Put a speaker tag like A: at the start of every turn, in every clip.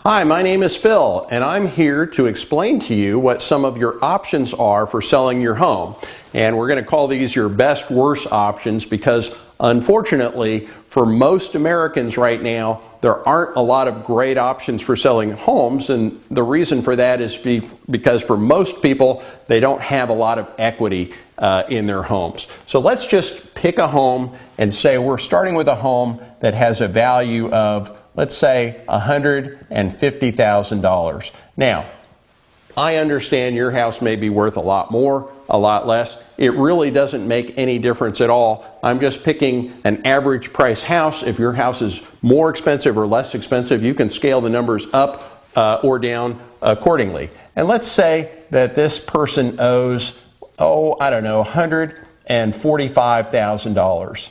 A: Hi, my name is Phil, and I'm here to explain to you what some of your options are for selling your home. And we're going to call these your best worst options because, unfortunately, for most Americans right now, there aren't a lot of great options for selling homes. And the reason for that is because for most people, they don't have a lot of equity in their homes. So let's just pick a home and say we're starting with a home that has a value of, let's say, $150,000. Now, I understand your house may be worth a lot more, a lot less. It really doesn't make any difference at all. I'm just picking an average price house. If your house is more expensive or less expensive, you can scale the numbers up or down accordingly. And let's say that this person owes, $145,000.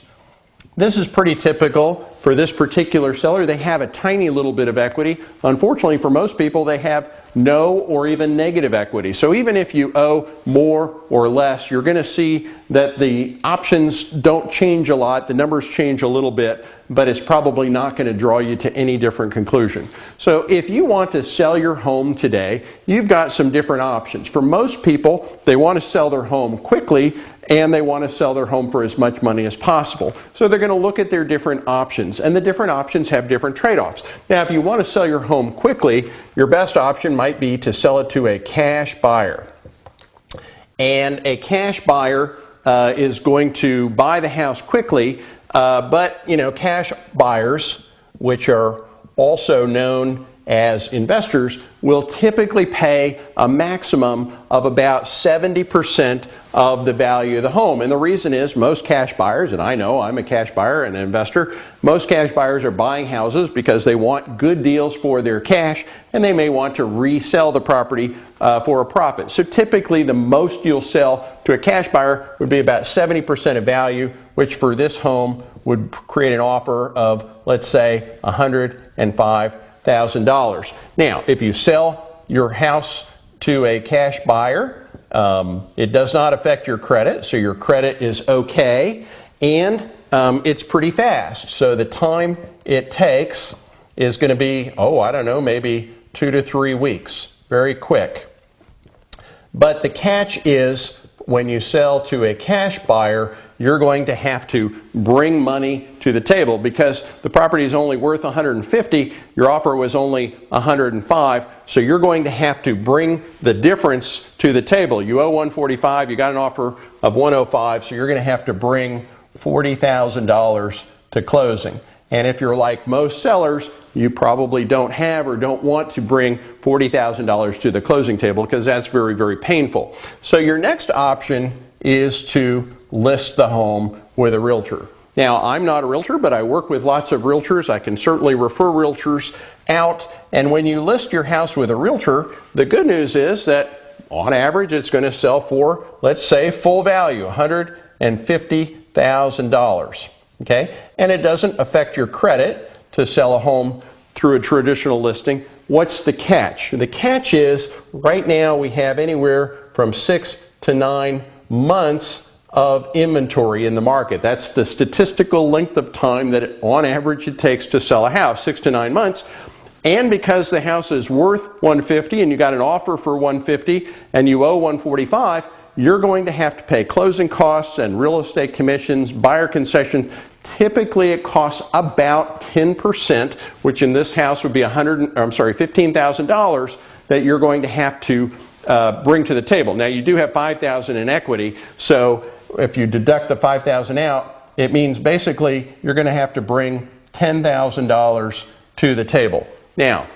A: This is pretty typical for this particular seller. They have a tiny little bit of equity. Unfortunately, for most people, they have no or even negative equity. So even if you owe more or less, you're going to see that the options don't change a lot. The numbers change a little bit, but it's probably not going to draw you to any different conclusion. So if you want to sell your home today, you've got some different options. For most people, they want to sell their home quickly, and they want to sell their home for as much money as possible. So they're going to look at their different options, and the different options have different trade-offs. Now, if you want to sell your home quickly, your best option might be to sell it to a cash buyer. And a cash buyer is going to buy the house quickly, but cash buyers, which are also known as investors, will typically pay a maximum of about 70% of the value of the home. And the reason is most cash buyers, and I know I'm a cash buyer and an investor, most cash buyers are buying houses because they want good deals for their cash, and they may want to resell the property for a profit. So typically the most you'll sell to a cash buyer would be about 70% of value, which for this home would create an offer of, let's say, $105,000. Now, if you sell your house to a cash buyer, it does not affect your credit, so your credit is okay, and it's pretty fast. So the time it takes is going to be, maybe 2 to 3 weeks. Very quick. But the catch is, when you sell to a cash buyer, you're going to have to bring money to the table because the property is only worth $150,000. Your offer was only $105,000, so you're going to have to bring the difference to the table. You owe $145,000, you got an offer of $105,000, so you're going to have to bring $40,000 to closing. And if you're like most sellers, you probably don't have or don't want to bring $40,000 to the closing table because that's very, very painful. So your next option is to list the home with a realtor. Now, I'm not a realtor, but I work with lots of realtors. I can certainly refer realtors out. And when you list your house with a realtor, the good news is that on average, it's going to sell for, let's say, full value, $150,000. Okay? And it doesn't affect your credit to sell a home through a traditional listing. What's the catch? The catch is right now we have anywhere from 6 to 9 months of inventory in the market. That's the statistical length of time that on average it takes to sell a house, 6 to 9 months. And because the house is worth $150,000 and you got an offer for $150,000 and you owe $145,000, you're going to have to pay closing costs and real estate commissions, buyer concessions. Typically, it costs about 10%, which in this house would be $15,000 that you're going to have to bring to the table. Now, you do have $5,000 in equity, so if you deduct the $5,000 out, it means basically you're going to have to bring $10,000 to the table. Now,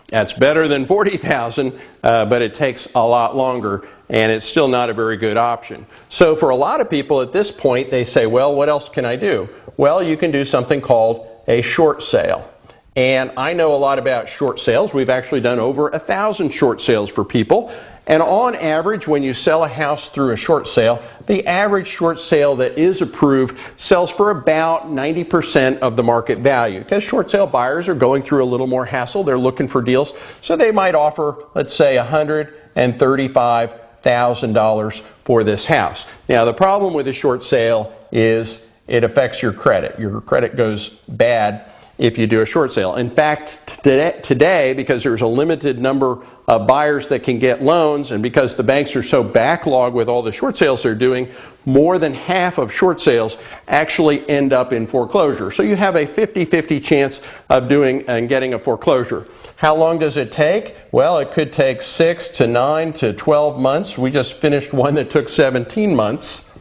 A: that's better than $40,000, but it takes a lot longer, and it's still not a very good option. So for a lot of people at this point, they say, well, what else can I do? Well, you can do something called a short sale. And I know a lot about short sales. We've actually done over 1,000 short sales for people. And on average, when you sell a house through a short sale, the average short sale that is approved sells for about 90% of the market value. Because short sale buyers are going through a little more hassle. They're looking for deals. So they might offer, let's say, $135,000 for this house. Now, the problem with a short sale is it affects your credit. Your credit goes bad if you do a short sale. In fact, today, because there's a limited number of buyers that can get loans, and because the banks are so backlogged with all the short sales they're doing, more than half of short sales actually end up in foreclosure. So you have a 50-50 chance of doing and getting a foreclosure. How long does it take? Well, it could take 6 to 9 to 12 months. We just finished one that took 17 months.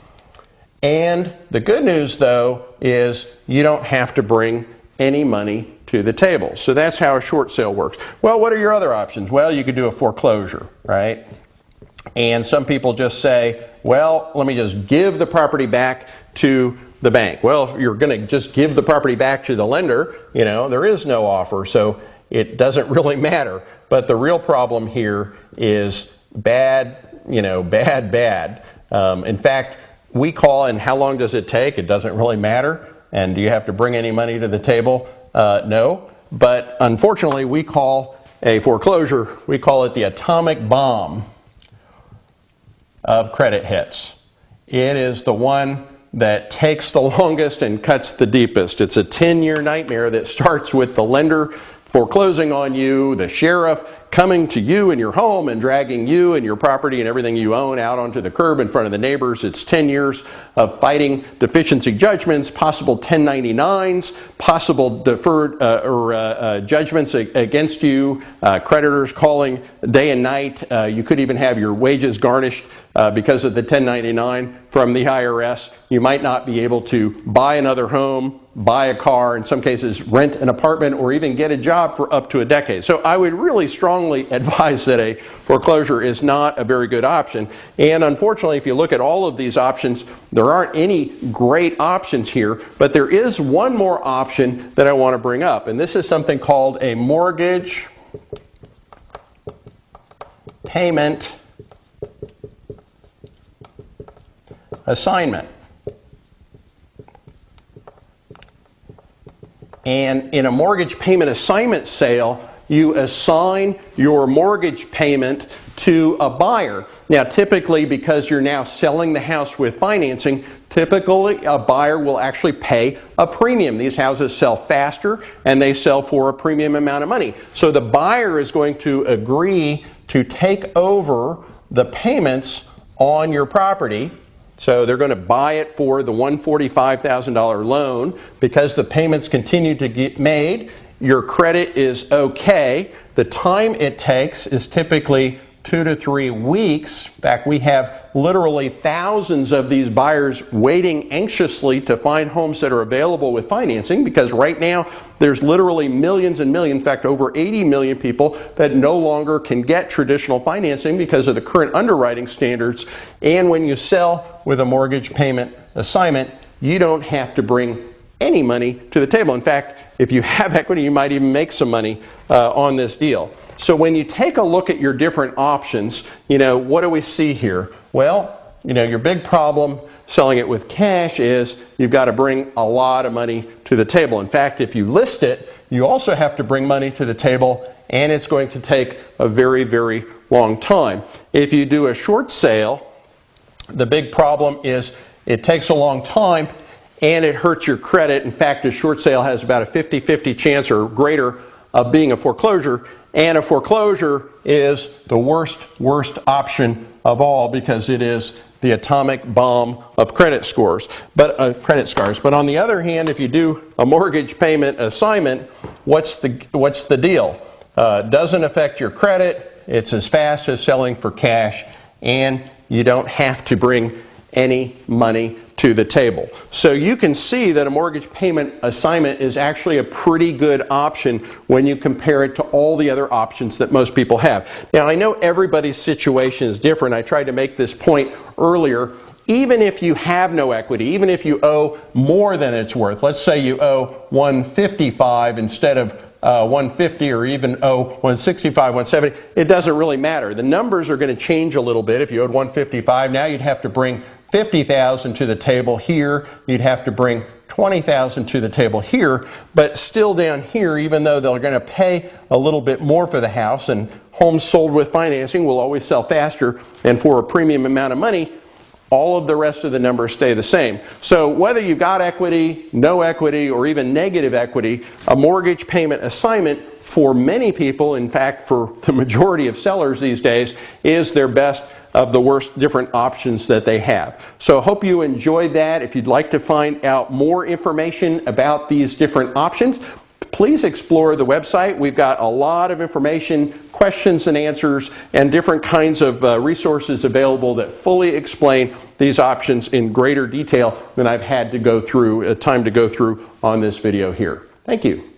A: And the good news, though, is you don't have to bring any money to the table. So that's how a short sale works. Well, what are your other options? Well, you could do a foreclosure, right? And some people just say, well, let me just give the property back to the bank. Well, if you're going to just give the property back to the lender, you know, there is no offer, so it doesn't really matter. But the real problem here is bad, you know, bad. In fact, we call, and how long does it take? It doesn't really matter. And do you have to bring any money to the table? No. But unfortunately, we call a foreclosure, we call it the atomic bomb of credit hits. It is the one that takes the longest and cuts the deepest. It's a 10-year nightmare that starts with the lender foreclosing on you, the sheriff coming to you in your home and dragging you and your property and everything you own out onto the curb in front of the neighbors. It's 10 years of fighting deficiency judgments, possible 1099s, possible deferred judgments against you, creditors calling day and night. You could even have your wages garnished because of the 1099 from the IRS. You might not be able to buy another home, buy a car, in some cases rent an apartment, or even get a job for up to a decade. So I would really strongly advise that a foreclosure is not a very good option. And unfortunately, if you look at all of these options, there aren't any great options here, but there is one more option that I want to bring up, and this is something called a mortgage payment assignment. And in a mortgage payment assignment sale, you assign your mortgage payment to a buyer. Now, typically, because you're now selling the house with financing, typically a buyer will actually pay a premium. These houses sell faster and they sell for a premium amount of money. So the buyer is going to agree to take over the payments on your property. So they're going to buy it for the $145,000 loan. Because the payments continue to get made, your credit is okay. The time it takes is typically 2 to 3 weeks. In fact, we have literally thousands of these buyers waiting anxiously to find homes that are available with financing, because right now there's literally millions and millions, in fact over 80 million people that no longer can get traditional financing because of the current underwriting standards. And when you sell with a mortgage payment assignment, you don't have to bring any money to the table. In fact, if you have equity, you might even make some money on this deal. So when you take a look at your different options, you know, what do we see here? Well, you know, your big problem selling it with cash is you've got to bring a lot of money to the table. In fact, if you list it, you also have to bring money to the table, and it's going to take a very, very long time. If you do a short sale, the big problem is it takes a long time and it hurts your credit. In fact, a short sale has about a 50-50 chance or greater of being a foreclosure, and a foreclosure is the worst option of all, because it is the atomic bomb of credit scores. But on the other hand, if you do a mortgage payment assignment, what's the deal? Doesn't affect your credit. It's as fast as selling for cash, and you don't have to bring any money to the table. So you can see that a mortgage payment assignment is actually a pretty good option when you compare it to all the other options that most people have. Now, I know everybody's situation is different. I tried to make this point earlier. Even if you have no equity, even if you owe more than it's worth, let's say you owe $155 instead of $150, or even owe $165, $170, it doesn't really matter. The numbers are going to change a little bit. If you owed $155, now you'd have to bring $50,000 to the table here. You'd have to bring $20,000 to the table here. But still down here, even though they're going to pay a little bit more for the house, and homes sold with financing will always sell faster and for a premium amount of money, all of the rest of the numbers stay the same. So whether you've got equity, no equity, or even negative equity, a mortgage payment assignment for many people, in fact for the majority of sellers these days, is their best of the worst different options that they have. So I hope you enjoyed that. If you'd like to find out more information about these different options, please explore the website. We've got a lot of information, questions and answers, and different kinds of resources available that fully explain these options in greater detail than I've had to go through, time to go through on this video here. Thank you.